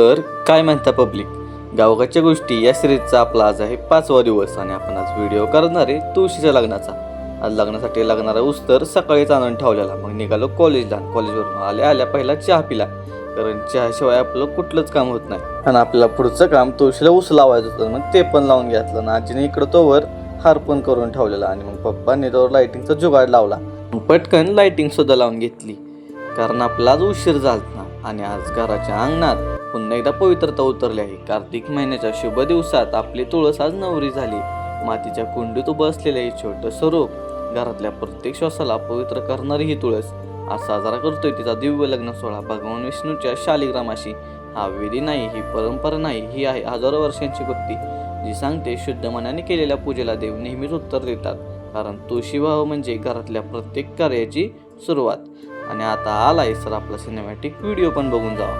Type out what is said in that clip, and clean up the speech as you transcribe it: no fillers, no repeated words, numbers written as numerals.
तर काय म्हणता पब्लिक, गावगाच्या गोष्टी या सिरीजचा आपला आज आहे 5वा दिवस आणि आपण आज व्हिडिओ करणार आहे तुळशीच्या लग्नाचा. आज लग्नासाठी लागणारा उस्तर सकाळीच आणून ठेवलेला. मग निघालो कॉलेजला. कॉलेजवरून आल्या पहिला चहा पिला, कारण चहाशिवाय आपलं कुठलंच काम होत नाही. आणि आपल्याला पुढचं काम तुळशीला ऊस लावायचं होतं, मग ते पण लावून घेतलं ना. आजीने इकडं तोवर हार पण करून ठेवलेला आणि मग पप्पांनी तोवर लाइटिंगचा जुगाड लावला. पटकन लाइटिंग सुद्धा लावून घेतली, कारण आपला आज उशीर झाला ना. आणि आज घराच्या अंगणात पुन्हा एकदा पवित्रता उतरली आहे. कार्तिक महिन्याच्या शुभ दिवसात आपली तुळस आज नवरी झाली. मातीच्या कुंडीत उभं असलेलं हे छोटं रूप घरातल्या प्रत्येक श्वासाला पवित्र करणारी ही तुळस आज साजरा करतोय तिचा दिव्य लग्न सोहळा भगवान विष्णूच्या शालिग्रामाशी. हा विधी नाही, ही परंपरा नाही, ही आहे हजारो वर्षांची गुप्ती, जी सांगते शुद्ध मनाने केलेल्या पूजेला देव नेहमीच उत्तर देतात. कारण तुळशी विवाह म्हणजे घरातल्या प्रत्येक कार्याची सुरुवात. आणि आता आलाय सर आपला सिनेमॅटिक व्हिडिओ पण बघून जावा.